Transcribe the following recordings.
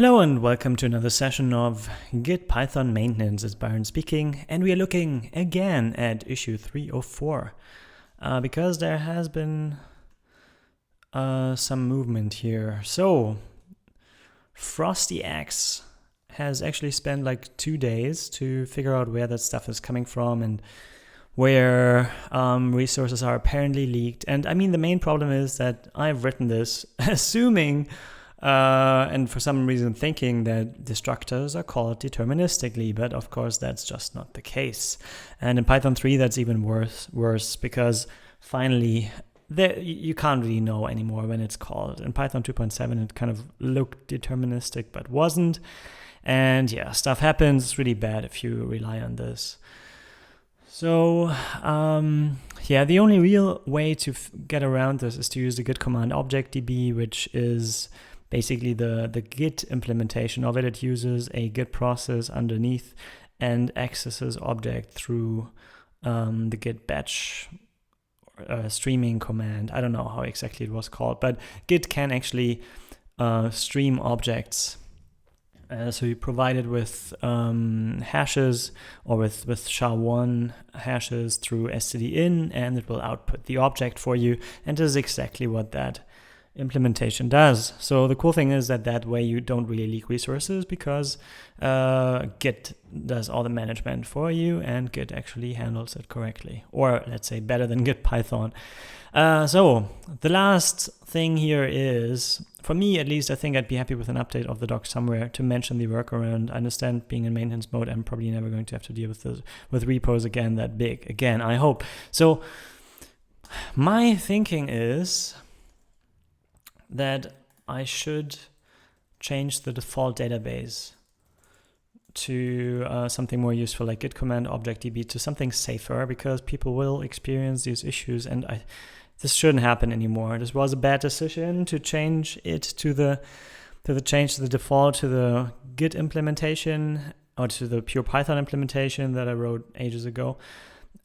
Hello and welcome to another session of GitPython maintenance. It's Byron speaking, and we are looking again at issue 304 because there has been some movement here. So FrostyX has actually spent like 2 days to figure out where that stuff is coming from and where resources are apparently leaked. And I mean, the main problem is that I've written this assuming and for some reason thinking that destructors are called deterministically, but of course that's just not the case. And in Python 3 that's even worse because finally you can't really know anymore when it's called. In Python 2.7 it kind of looked deterministic but wasn't. And yeah, stuff happens. It's really bad if you rely on this. So yeah, the only real way to get around this is to use the git command object db, which is basically the Git implementation of it. It uses a Git process underneath and accesses object through the Git batch streaming command. I don't know how exactly it was called, but Git can actually stream objects. So you provide it with hashes or with SHA-1 hashes through stdin, and it will output the object for you. And this is exactly what that implementation does. So the cool thing is that way you don't really leak resources because Git does all the management for you, and Git actually handles it correctly, or let's say better than GitPython. So the last thing here is, for me at least, I think I'd be happy with an update of the doc somewhere to mention the workaround. I understand being in maintenance mode, I'm probably never going to have to deal with repos again that big. Again, I hope. So my thinking is that I should change the default database to something more useful like git command object db, to something safer, because people will experience these issues, and this shouldn't happen anymore. This was a bad decision to change it to the default to the Git implementation, or to the pure Python implementation that I wrote ages ago.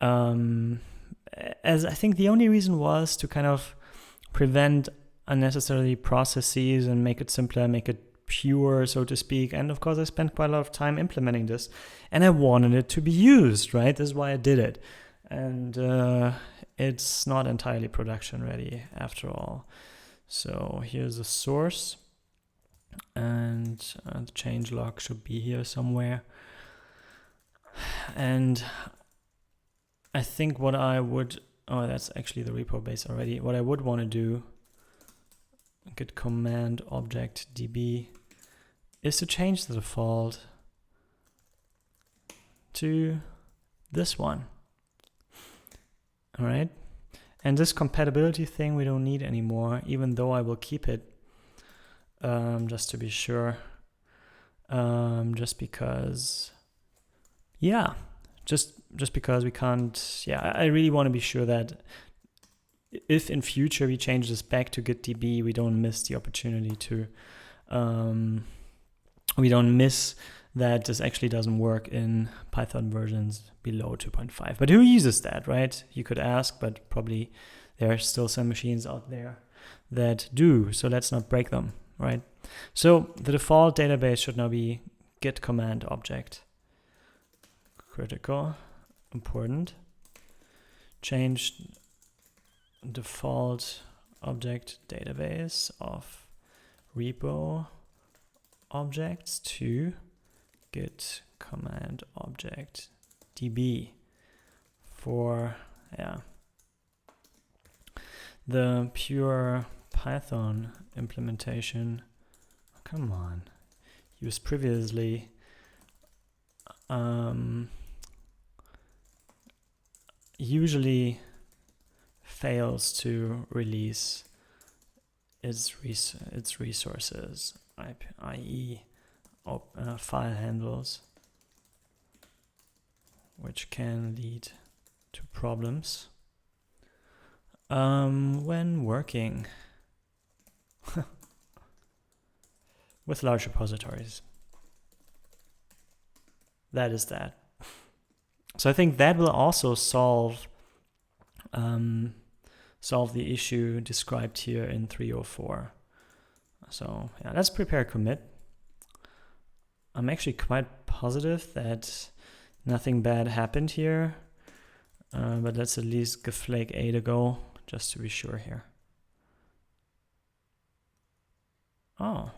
As I think the only reason was to kind of prevent unnecessary processes and make it simpler, make it pure, so to speak. And of course, I spent quite a lot of time implementing this, and I wanted it to be used, right? This is why I did it. And it's not entirely production ready after all. So here's the source, and the changelog should be here somewhere. And I think what I would, that's actually the repo base already. What I would want to do, git command object db, is to change the default to this one. All right, and this compatibility thing we don't need anymore, even though I will keep it just to be sure, just because we can't. Yeah, I really want to be sure that if in future we change this back to git db, we don't miss the opportunity to we don't miss that this actually doesn't work in Python versions below 2.5. But who uses that, right? You could ask, but probably there are still some machines out there that do, so let's not break them, right? So the default database should now be git command object. Critical, important. Change default object database of repo objects to git command object db for the pure Python implementation. Come on, used previously usually fails to release its resources, i.e. file handles, which can lead to problems when working with large repositories. That is that. So I think that will also solve the issue described here in 304. So yeah, let's prepare commit. I'm actually quite positive that nothing bad happened here, but let's at least give flag 8 a go, just to be sure here. Oh,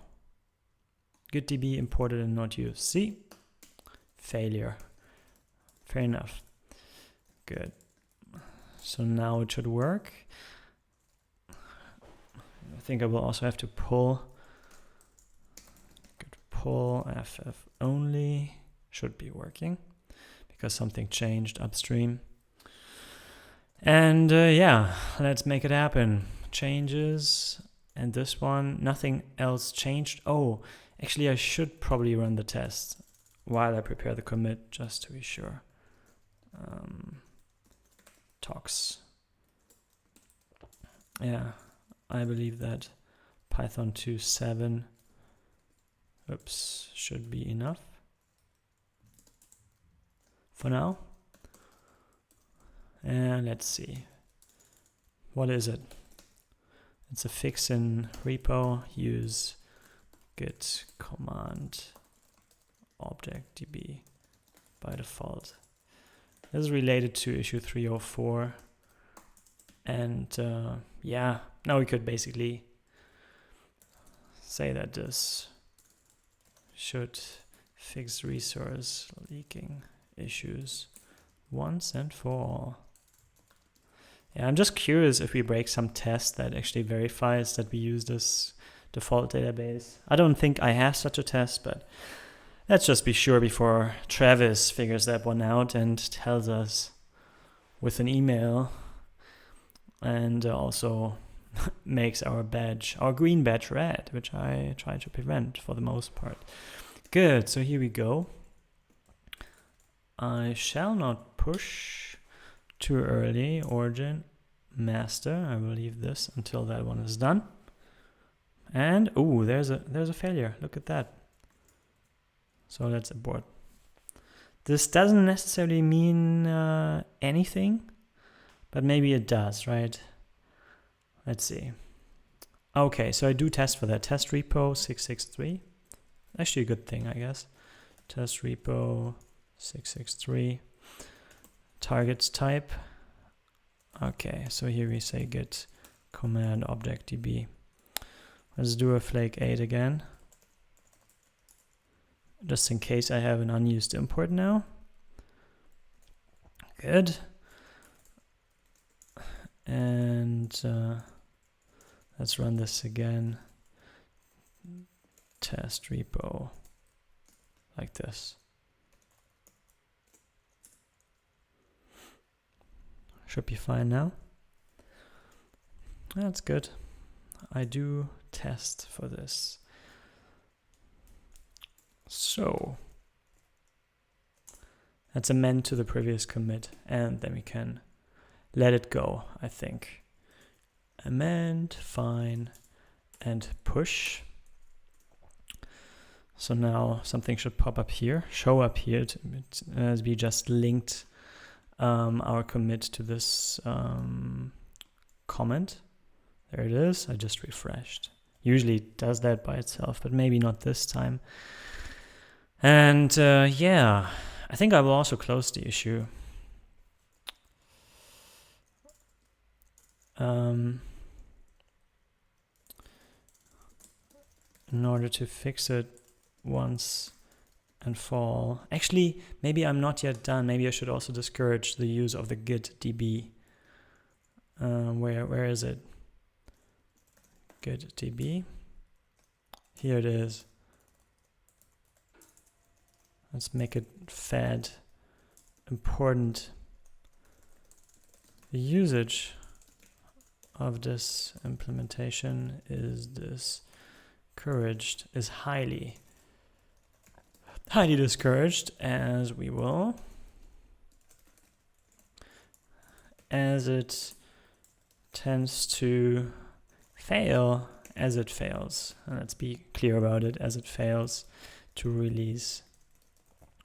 GitDB imported and not used. See? Failure. Fair enough. Good. So now it should work. I think I will also have to pull. Git pull ff only. Should be working because something changed upstream. And yeah, let's make it happen. Changes. And this one, nothing else changed. Oh, actually I should probably run the test while I prepare the commit, just to be sure. Talks. Yeah, I believe that Python 2.7 should be enough for now. And let's see. What is it? It's a fix in repo. Use git command object db by default. This is related to issue 304. And yeah, now we could basically say that this should fix resource leaking issues once and for all. Yeah, I'm just curious if we break some test that actually verifies that we use this default database. I don't think I have such a test, but let's just be sure before Travis figures that one out and tells us with an email, and also makes our badge, our green badge, red, which I try to prevent for the most part. Good, so here we go. I shall not push too early. Origin master. I will leave this until that one is done. And oh, there's a failure. Look at that. So let's abort. This doesn't necessarily mean anything, but maybe it does, right? Let's see. Okay, so I do test for that. Test repo 663. Actually a good thing, I guess. Test repo 663. Targets type. Okay, so here we say git command object db. Let's do a flag 8 again, just in case I have an unused import now. Good. And let's run this again. Test repo like this. Should be fine now. That's good. I do test for this. So let's amend to the previous commit, and then we can let it go, I think. Amend, fine, and push. So now something should pop up here, show up here, as we just linked our commit to this comment. There it is. I just refreshed. Usually it does that by itself, but maybe not this time. And yeah, I think I will also close the issue. In order to fix it once and for all. Actually, maybe I'm not yet done. Maybe I should also discourage the use of the git db. Where is it? Git db. Here it is. Let's make it fed important. The usage of this implementation is discouraged, is highly discouraged, as we will, as it tends to fail as it fails. And let's be clear about it, as it fails to release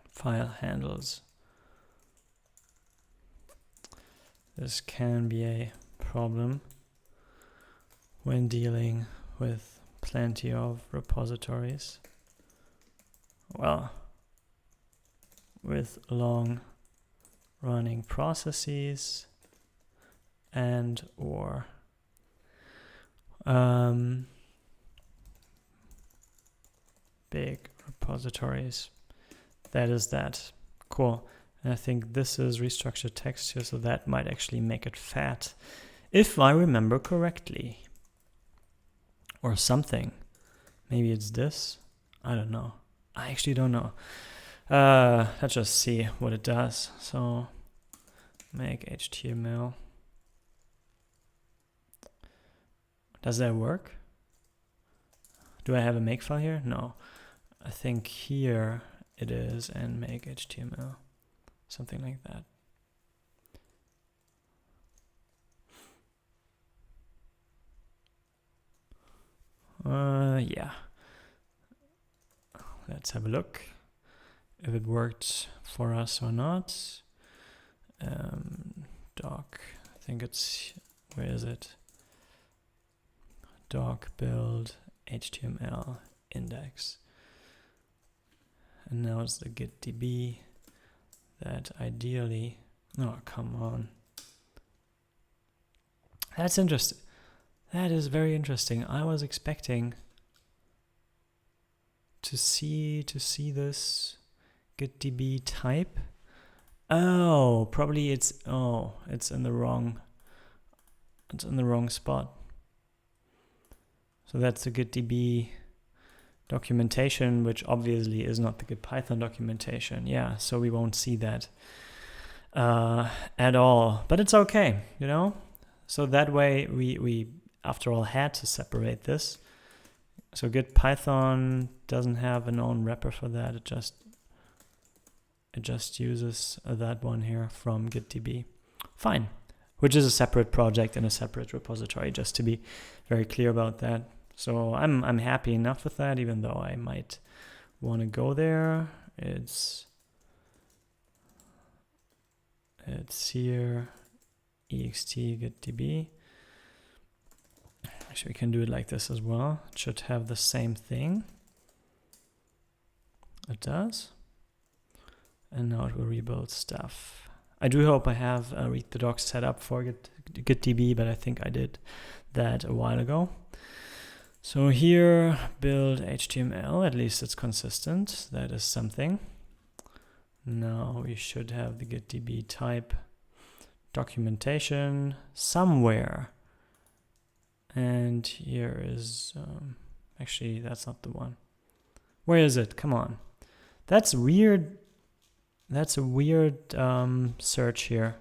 file handles. This can be a problem when dealing with plenty of repositories well, with long running processes and or big repositories. That is that. Cool. And I think this is restructured text here, so that might actually make it fat, if I remember correctly. Or something. Maybe it's this? I don't know. I actually don't know. Let's just see what it does. So make HTML. Does that work? Do I have a makefile here? No. I think here it is, and make HTML. Something like that. Yeah. Let's have a look if it worked for us or not. Doc, I think it's, where is it? Doc build HTML index. And now it's the GitDB that ideally, oh, come on. That's interesting. That is very interesting. I was expecting to see this GitDB type. Oh, probably it's in the wrong spot. So that's the GitDB documentation, which obviously is not the GitPython documentation. Yeah, so we won't see that at all. But it's okay, you know? So that way we after all had to separate this. So GitPython doesn't have an own wrapper for that. It just uses that one here from GitDB. Fine. Which is a separate project and a separate repository, just to be very clear about that. So I'm happy enough with that, even though I might want to go there. It's here, ext GitDB. Actually, we can do it like this as well. It should have the same thing. It does. And now it will rebuild stuff. I do hope I have read the docs set up for GitDB, but I think I did that a while ago. So here, build HTML, at least it's consistent. That is something. Now we should have the GitDB type documentation somewhere. And here is, actually that's not the one. Where is it? Come on. That's weird. That's a weird search here,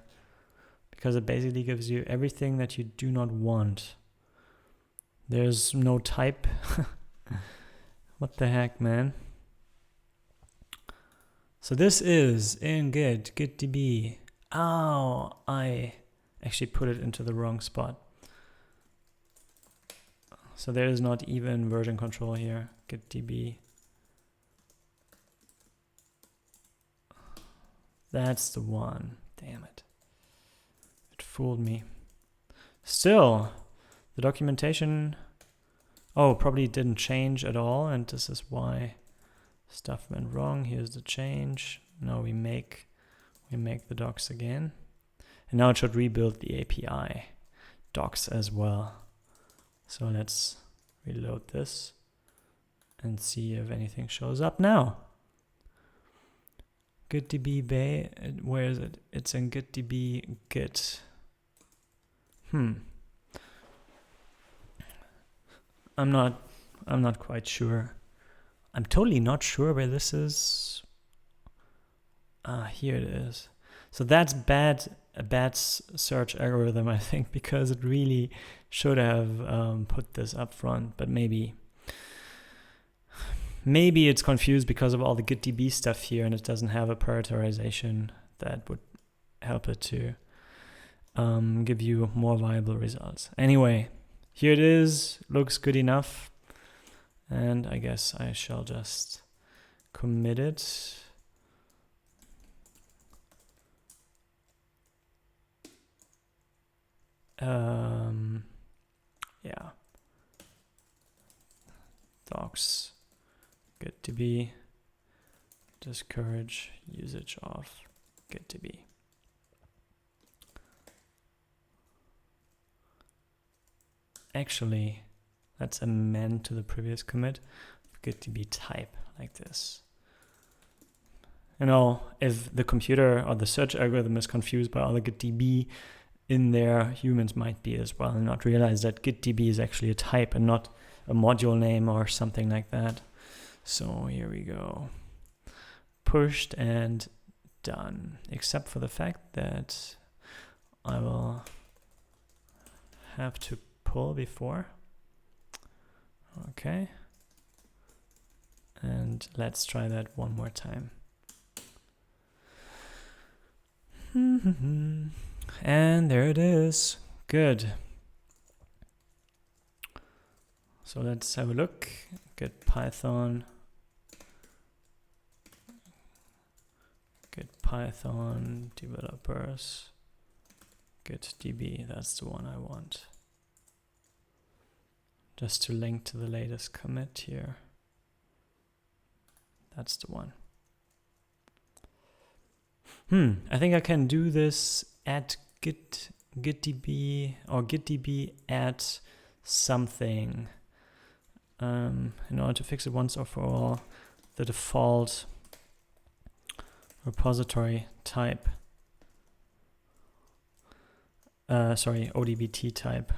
because it basically gives you everything that you do not want. There's no type. What the heck, man? So this is in GitDB. Oh, I actually put it into the wrong spot. So there is not even version control here. GitDB. That's the one. Damn it. It fooled me. Still, the documentation, probably didn't change at all, and this is why stuff went wrong. Here's the change. Now we make the docs again. And now it should rebuild the API docs as well. So let's reload this and see if anything shows up now. GitDB Bay, where is it? It's in GitDB Git. I'm not quite sure. I'm totally not sure where this is. Here it is. So that's a bad search algorithm, I think, because it really should have put this up front, but maybe it's confused because of all the GitDB stuff here, and it doesn't have a prioritization that would help it to give you more viable results. Anyway, here it is. Looks good enough. And I guess I shall just commit it. Yeah. Docs. GitDB. discourage usage of GitDB. Actually, let's amend to the previous commit GitDB type like this. You know, if the computer or the search algorithm is confused by all the GitDB in there, humans might be as well and not realize that GitDB is actually a type and not a module name or something like that. So here we go. Pushed and done, except for the fact that I will have to pull before. Okay. And let's try that one more time. And there it is. Good. So let's have a look. GitPython. GitPython developers. GitDB. That's the one I want. Just to link to the latest commit here. That's the one. I think I can do this at GitDB or GitDB at something in order to fix it once or for all. The default repository type, ODBT type,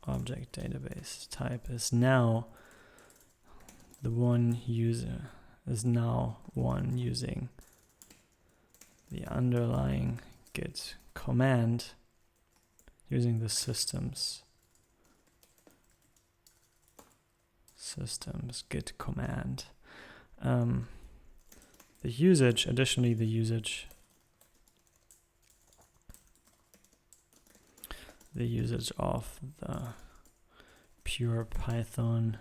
object database type is now the one user is now one using the underlying git command using the systems git command. The usage, additionally the usage of the pure Python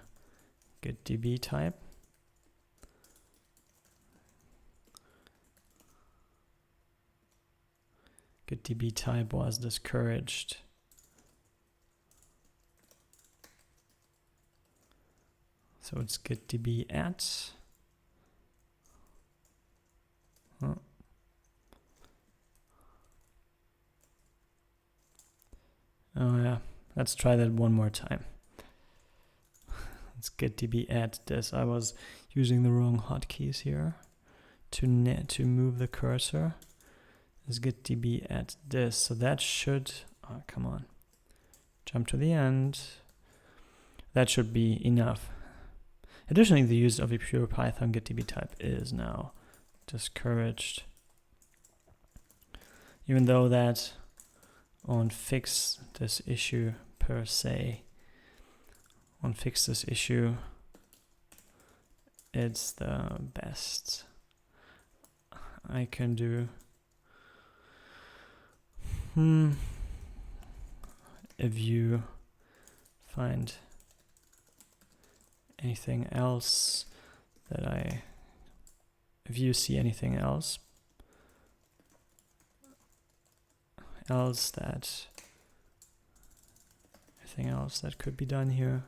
GitDB type. GitDB type was discouraged. So it's GitDB at. Oh. Oh yeah, let's try that one more time. Let's GitDB at this. I was using the wrong hotkeys here to move the cursor. Let's GitDB at this. So that should, oh, come on, jump to the end. That should be enough. Additionally, the use of a pure Python GitDB type is now discouraged. Even though that won't fix this issue per se. Won't fix this issue. It's the best I can do. If you find anything else if you see anything else that could be done here,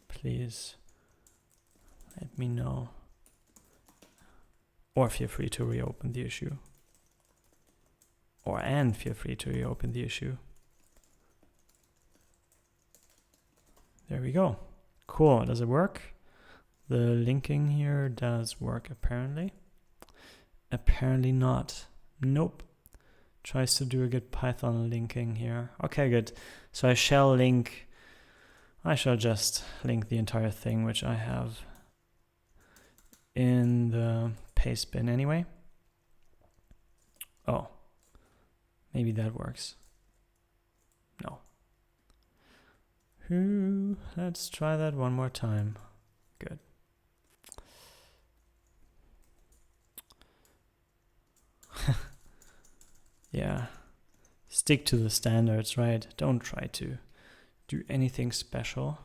please let me know, or feel free to reopen the issue, feel free to reopen the issue. There we go. Cool. Does it work? The linking here does work apparently. Apparently not. Nope. Tries to do a GitPython linking here. Okay, good. So I shall just link the entire thing, which I have in the paste bin anyway. Oh, maybe that works. No. Let's try that one more time. Good. Yeah. Stick to the standards, right? Don't try to do anything special.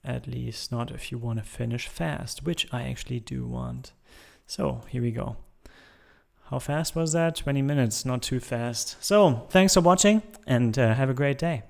At least not if you want to finish fast, which I actually do want. So here we go. How fast was that? 20 minutes, not too fast. So thanks for watching and have a great day.